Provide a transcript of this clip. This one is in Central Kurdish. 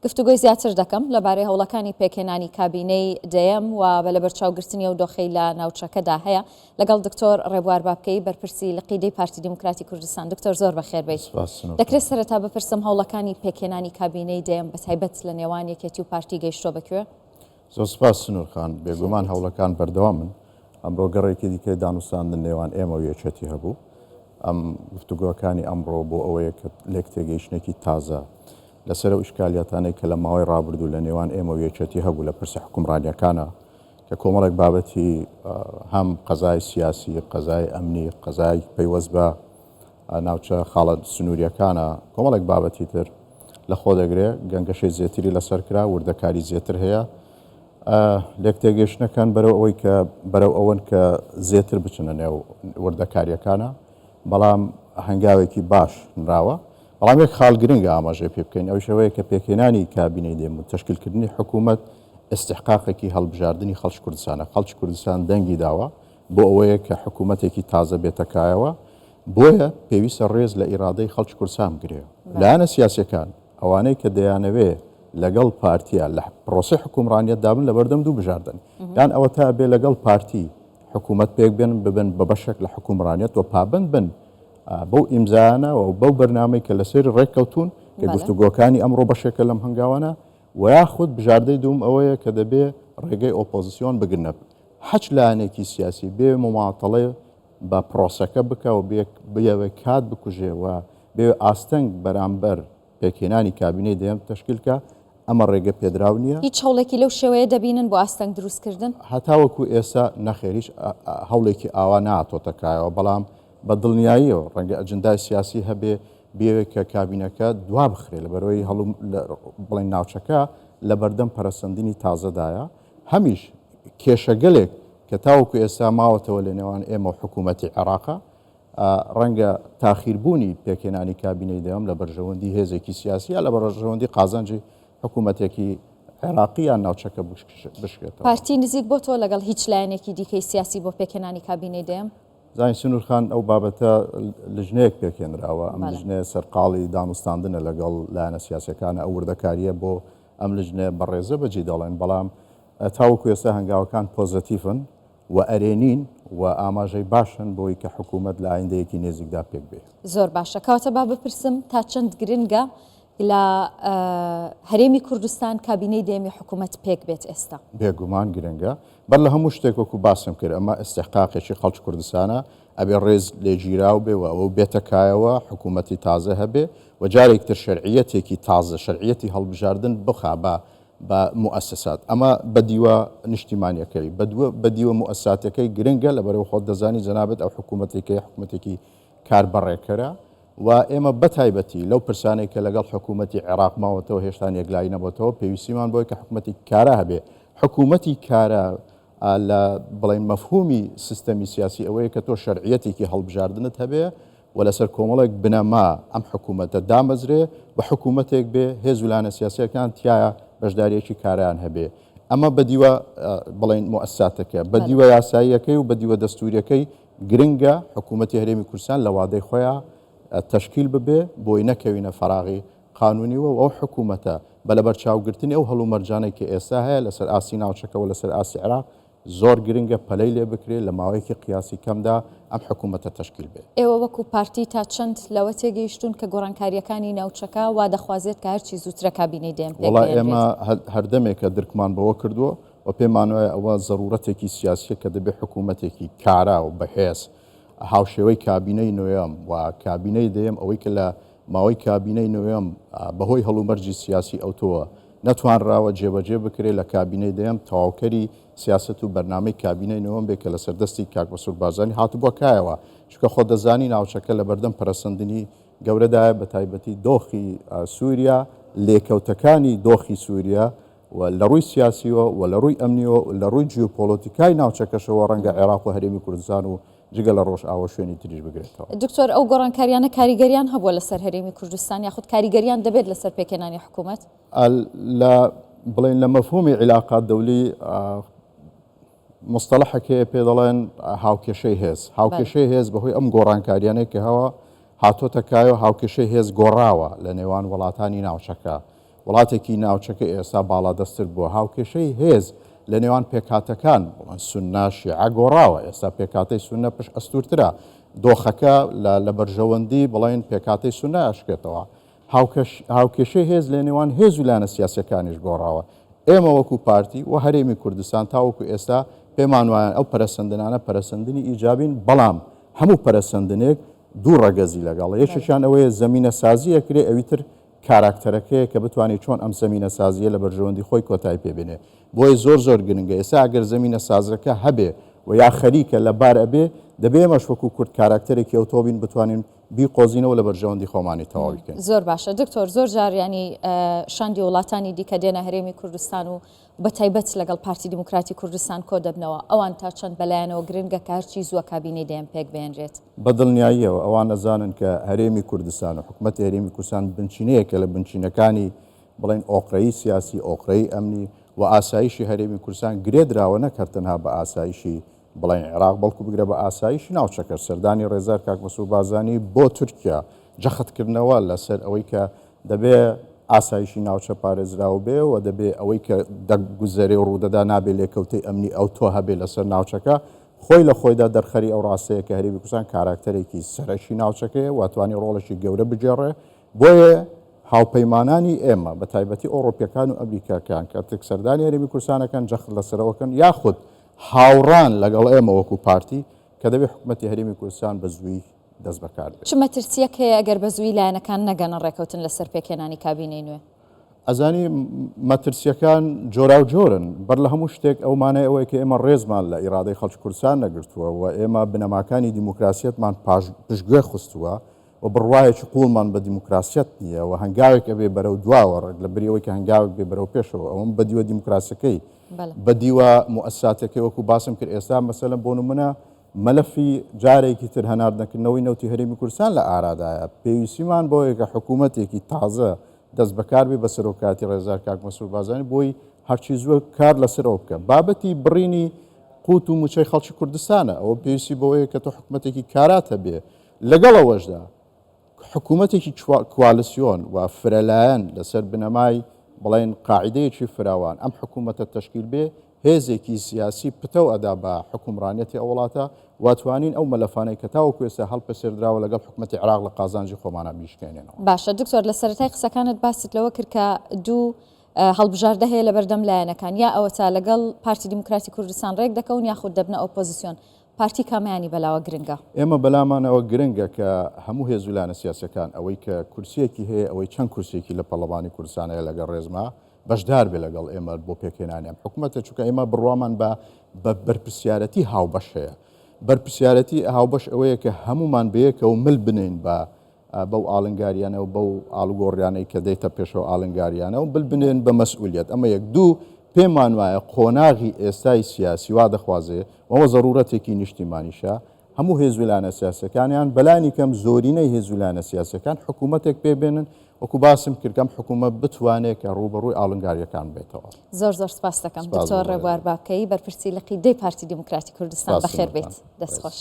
گفتوگۆی زیاتر دەکەم لەبارەی هەوڵەکانی پێکهێنانی کابینەی دەیەم و بە لە بەرچاوگرتنی و دۆخەی لە ناوچەکەدا هەیە لەگەڵ دکتۆر ڕێبوار بابکەی بەرپرسی لقیدەی پارتی دیموکراتی کوردستان. دکتۆر زۆر بەخێر بیت. دەکرێت سەرەتا بپرسم هەوڵەکانی پێکهێنانی کابینەی دەیەم بە تایبەت لە نێوان یەکێتی و پارتی گەیشتۆ بەکوێ؟ زۆر سپاس سنوورخان، بێگومان هەوڵەکان بەردەوامن. ئەمڕۆ گەڕێکی دیکەی دانوستاندن نێوان ئێمە و یەکێتی هەبوو. ئەم گفتوگۆکانی ئەمڕۆ بۆ ئەوەیە کە لێک تێگەیشتنێکی تازە لەسەر ئەو ئیشکالیاتانەی کە لە ماوەی ڕابردوو لە نێوان ئێمە و یەکێتی هەبوو لە پرسە حکومڕانیەکانە کە کۆمەڵێک بابەتی هەم قەزای سیاسی، قەزای ئەمنی، قەزای پەیوەست بە ناوچە خاڵە سنووریەکانە، کۆمەڵێک بابەتی تر لە خۆ دەگرێت گەنگەشەی زیاتری لەسەر کرا، وردەکاری زیاتر هەیە. لێک تێگەیشتنەکان بەرەو ئەوەی کە بەرەو ئەوەن کە زیاتر بچنە نێو وردەکاریەکانە، بەڵام هەنگاوێکی باش نراوە. بەڵام یەک خاڵ گرنگە ئاماژەی پێ بکەین، ئەو شەوەیە کە پێکهێنانی کابینەی دێم و تەشکیلکردنی حکوومەت ئستحقاقێکی هەڵبژاردننی خەڵکی کوردستانە. خەڵکی کوردستان دەنگی داوە بۆ ئەوەیە کە حکوومەتێکی تازە بێتەکایەوە، بۆیە پێویستە ڕێز لە ئیرادەی خەڵکی کوردستان بگرێ. لایەنە سیاسیەکان ئەوانەی کە دەیانەوێ لەگەڵ پارتیە لە پرۆسی حکومڕانیەت دابن لە بەردەم دوو بژاردن، یان ئەوە تا بێ لەگەڵ پارتی حکوومەت پێک بێن ببن بە بەشێک لە حکومڕانیەت و پابند بن بەو ئیمزانە و بەو بەرنامەی کە لەسەر ڕێککەوتون کە گفتوگۆکانی ئەمڕۆ بەشێکە لەم هەنگاوانە، و یاخود بژاردەی دوم ئەوەیە کە دەبێ ڕێگەی ئۆپۆزیسیۆن بگرنە هەچ لایەنێکی سیاسی بێ مماتەڵێ بە پرۆسەکە بکە و بێوە کات بکوژێەوە بێ ئاستەنگ بەرامبەر پێکهێنانی کابینەی دەیەم تەشکیلکە. ئەمە ڕێگە پێدراو نییە. هیچ هەوڵێکی لەو شێوەیە دەبینن بۆ ئاستەنگ دروستکردن؟ هەتاوەکو ئێستا نەخێریش هەوڵێکی ئاوا ناتۆتەکایەوە، بەڵام بە دڵنیاییەوە ڕەنگە ئەجندای سیاسی هەبێ بێوێت کە کابینەکە دوا بخرێ لە بەرەوەی بڵێن ناوچەکە لە بەردەم پەرەسەندنی تازەدایە. هەمیش کێشەگەلێک کە تاوەکو ئێستا ماوەتەوە لە نێوان ئێمە و حکوومەتی عێراقا، ڕەنگە تاخیربوونی پێکهێنانی کابینەی دەیەم لە بەرژەوەندی هێزێکی سیاسی یا لە بەرژەوەندی قازانجی حکوومەتێکی عێراقی یان ناوچەکە بشکێتەوە. پارتی نزیک بۆ تۆ لەگەڵ هیچ لایەنێکی دیکەی سیاسی بۆ پێکهێنانی کابینەی دەیەم؟ زانین سنوورخان، ئەو بابەتە لژنەیەک پێکهێنراوە. ئەم لژنەیە سەرقاڵی دانوستاندنە لەگەڵ لایەنە سیاسەکانە، ئەو وردەکاریە بۆ ئەم لژنەیە بەڕێزە بەجێ دەڵێن، بەڵام تاوەکو ئێستا هەنگاوەکان پۆزتیڤن و ئەرێنین و ئاماژەی باشن بۆی کە حکوومەت لە ئایندەیەکی نێزیکدا پێک بێ. زۆر باشە. کەواتە با بپرسم تا چەند گرنگە لە هەرێمی کوردستان کابینەی دەیەمی حکوومەت پێک بێت ئێستا؟ بێگومان گرنگە. بەر لە هەموو شتێک وەکو باسم کرد، ئەمە ئستحقاقێکی خەڵکی کوردستانە، ئەبێ ڕێز لێگیراو بێ و ئەوە بێتەکایەوە حکوومەتی تازە هەبێ و جارێکتر شەرعیەتێکی تازە، شەرعیەتی هەڵبژاردن بخا بە مؤسسات. ئەمە بەدیوە نیشتیمانیەکەی بەدیوە مؤسساتەکەی گرنگە، لەبەرەوە خۆت دەزانی جەنابەت ئەو حکوومەتێکی کاربەڕێکەرە و ئێمە بەتایبەتی لەو پرسانێک کە لەگەڵ حکوومەتی عێراق ماوەتەوە هێشتا یەکلایی نەبووەوە پێویستیمان بۆی کە حکوومەتی کارە هەبێ. حکوومەتی کارە لە بڵین مەفهومی سیستەمی سیاسی ئەوەیە کە تۆ شەرعیەتێکی هەڵبژاردنت هەبێ و لەسەر کۆمەڵێک بنەما ئەم حکوومەتە دامەزرێ بە حکوومەتێک بێ هێز و لایەنە سیاسیەکان تایە بەشداریەکی کاریان هەبێ. ئەمە بەدیوە بڵین مؤسساتەکە، بەدیوە یاساییەکەی و بەدیوە دەستوریەکەی گرنگە حکوومەتی هەرێمی کوردستان لە وادەی خۆیان تشکیل ببێ بۆی نەکەوینە فەراغی قانونیوە و ئەو حکوومەتە بە لە بەرچاوگرتنی ئەو هەڵومەرجانێک کە ئێستا هەیە لەسەر ئاسی ناوچەکە و لەسەر ئاسی عێراق زۆر گرنگە پەلەی لێ بکرێت لە ماوەیەکی قیاسی کەمدا ئەم حکوومەتە تشکیل بێت. ئێوە وەکو پارتی تا چەند لەوە تێگەیشتون کە گۆڕانکاریەکانی ناوچەکە وا دەخوازێت کە هەرچی زووترە کابینەی دەیەم پێک بێت؟ ئێمە هەردەمێکە درکمان بەوە کردووە و پێمان وایە ئەوە ضرورەتێکی سیاسیە کە دەبێت حکوومەتێکی کارا و بەهێز هاوشێوەی کابینەی نوێم و کابینەی دەیەم ئەوەی کە لە ماوەی کابینەی نوێم بەهۆی هەڵومەرجی سیاسی ئەوتۆوە نەتوانراوە جێبەجێ بکرێت لە کابینەی دەیەم تەواوکەری سیاست و بەرنامەی کابینەی نوێم بێت کە لە سەردەستی کاک مەسعود بارزانی هاتبووە کایەوە، چونکە خۆ دەزانی ناوچەکە لە بەردەم پەرەسەندنی گەورەدایە بە تایبەتی دۆخی سووریا، لێکەوتەکانی دۆخی سووریا و لە ڕووی سیاسیەوە و لە ڕووی ئەمنیەوە لە ڕووی جیۆپۆلۆتیکای ناوچەکەشەوە ڕەنگە عێراق و هەرێمی کوردستان و جگە لە ڕۆژ ئاوە شوێنی تریش بگرێتەوە. دکتۆر، ئەو گۆڕانکاریانە کاریگەریان هەبووە لەسەر هەرێمی کوردستان یاخود کاریگەریان دەبێت لەسەر پێکهێنانی حکوومەت؟ لە بڵێن لە مەفهومی عیلاقات دەولی مستەڵەحێک پێ دەڵێن هاوکێشەی هێز. هاوکێشەی هێز بەهۆی ئەم گۆڕانکاریانەی کە هەوە هاتۆتە کایەوە هاوکێشەی هێز گۆڕاوە لە نێوان وڵاتانی ناوچەکە وڵاتێکی ناوچەکە ئێستا باڵا دەستر بووە هاوکێشەی هێز لە نێوان پێکهاتەکان بڵێن سوننا شیعە گۆڕاوە ئێستا پێکهاتەی سونە پشت ئەستورترە دۆخەکە لە بەرژەوەندی بڵێن پێکهاتەی سونە ئەشکێتەوە هاوکێشەی هێز لە نێوان هێز و لایەنە سیاسەکانیش گۆڕاوە ئێمە وەکو پارتی و هەرێمی کوردستان تاوەکو ئێستا پێمان وایە ئەو پەرەسەندنانە پەرەسەندنی ئیجابین بەڵام هەموو پەرەسەندنێک دوو ڕەگەزی لەگەڵ یەکێکیان ئەوەیە زەمینە سازی ئەکرێ ئەویتر کاراکتەرەکەیە کە بتوانێت چۆن ئەم زەمینە سازیە لە بەرژەوەندی خۆی کۆتایی پێبێنێ بۆی زۆر گرنگە ئێستا ئەگەر زەمینە سازەکە هەبێ و یا خەریکە لە بار ئەبێ دەبێ ئێمەش وەکو کورد کاراکتەرێکی ئەوتۆبین بتوانین بیقۆزینەوە لە بەرژەوەندی خۆمانی تەواوی بکەین. زۆر باشە دکتۆر زۆر جار ینی شاندی وڵاتانی دیکە دێنە هەرێمی کوردستان و بە تایبەت لەگەڵ پارتی دموکراتی کوردستان کۆ دەبنەوە ئەوان تا چەند بەلایەنەوە گرنگە کارچی زووە کابینەی دەیان پێک بێنرێت بەدڵنیاییەوە ئەوان نەزانن کە هەرێمی کوردستان و حکوومەتی هەرێمی کوردستان بنچینەیەکە لە بنچینەکانی بڵێن ئۆقرەی سیاسی ئۆقرەی ئەمنی و ئاسایشی هەرێمی کوردستان گرێدراوە نەکردنها بە ئاسایشی بڵێن عێراق بەڵکو بگرە بە ئاسایشی ناوچەکە سەردانی ڕێزار کاک مەسوود بارزانی بۆ تورکیا جەختکردنەوە لەسەر ئەوەی کە دەبێ ئاسایشی ناوچە پارێزراوە بێ و دەبێ ئەوەی کە دەگوزەرێ و ڕوودەدا نابێت لێکەوتەی ئەمنی ئەو تۆ هەبێ لەسەر ناوچەکە خۆی لە خۆیدا دەرخەری ئەو ڕاستەیە کە هەرێمی کوردستان کاراکتەرێکی سەرەکی ناوچەکەیە واتوانی ڕۆڵێکی گەورە بجێڕێ بۆیە هاوپەیمانانی ئێمە بە تایبەتی ئۆڕۆپیەکان و ئەمریکاکان کە سەردانی هەرێمی کوردستانەکەن جەخت لەسەرەوەکەن یاخود هاوڕان لەگەڵ ئێمە وەکو پارتی کە دەبێت حکوومەتی هەرێمی کوردستان بە زووی دەست بەکار بێت. چ مەترسیەک هەیە ئەگەر بە زووی لایەنەکان نەگەنە ڕێکەوتن لەسەر پێکهێنانی کابینەی نوێ؟ ئەزانی مەترسیەکان جۆرا و جۆرن بەر لە هەموو شتێک ئەومانە ئەوەیە کە ئێمە ڕێزمان لە ئیرادەی خەڵکی کوردستان نەگرتووە و ئێمە بنەماکانی دیموکراسیەتمان پشتگوێ خستووە و بڕواایەکی قوڵمان بە دیموکراسیەت نییە و هەنگاوێک ئەبێ بەرەو دواوە لە بریەوەی کە هەنگاوێک بێ بەرەو پێشەوە ئەوم بەدیوە دیموکراسەکەی بەدیوە موسساتەکەی وەکو باسم کرد ئێستا مەسەلەن بۆ نمونە مەلەفی جارێکی تر هەناردنەکردنەوەی نەوتی هەرێمی کوردستان لە ئارادایە پێویستیمان بۆیە کە حکوومەتێکی تازە دەست بەکار بێ بە سەرۆکاتی ڕێزار کاک مەسوود بارزانی بۆی هەرچی زووە کار لەسەرەوە بکە بابەتی بڕینی قوت و موچەی خەڵکی کوردستانە ئەوە پێویستی بەوەیە کە تۆ حکوومەتێکی کاراتە بێ لەگەڵەوەشدا حکوومەتێکی کوالیسیۆن و فرەلایەن لەسەر بنەمای بڵێن قاعدەیەکی فراوان ئەم حکوومەتە تەشکیل بێ هێزێکی سیاسی پتە ئەدا بە حکومڕانەتی ئەو وڵاتە واتوانین ئەو مەلەفانەی کە تاوەکو ئێستا هەڵپەسێردراوە لەگەڵ حکوومەتی عێراق لە قازانجی خۆمانە بیشکێنێنەوە. باشە دکتۆر لە سەرەتای قسەکانت باست لەوە کرد کە دوو هەڵبژاردە هەیە لە بەردەم لایەنەکان یا ئەوە تا لەگەڵ پارتی دیموکراتی کوردستان ڕێک دەکەون یاخود دەبنە ئۆپۆزیسیۆن پارتی کامیانی بەلاوە گرنگە؟ ئێمە بەلامانەوە گرنگە کە هەموو هێزولانە سیاسەکان ئەوەی کە کورسیەکی هەیە ئەوەی چەند کورسێکی لە پەڵەوانی کوردستانەیە لەگەڵ ڕێزما بەشدار بێ لەگەڵ ئێمە بۆ پێکهێنانیان حکوومەتە چونکە ئێمە بڕوامان بە بەرپرسیارەتی هاوبەش هەیە بەرپرسیارەتی هاوبەش ئەوەیە کە هەمومان بەیەکە و مل بنین بەو ئاڵنگاریانە و بەو ئاڵوگۆڕیانەی کە دەیتە پێشەوە ئاڵنگاریانە و بل بنێن بە مەسئولیت ئەمە یەک دوو پێمان وایە قۆناغی ئێستای سیاسی وا دەخوازێ وەوە ضرورەتێکی نیشتیمانیشە هەموو هێزولانە سیاسەکانیان بەلانی کەم زۆرینەی هێزولانە سیاسەکان حکوومەتێک پێبێنن وەکو باسم کردکەم حکوومەت بتوانێت کە ڕوبەڕووی ئاڵنگاریەکان بێتەوە. زۆر سپاس دەکەم دکتۆر ڕێبوار بابکەی بەرپرسی لە قیدەی پارتی دیموکراتی کوردستان بەخێر بێت دەستخۆش.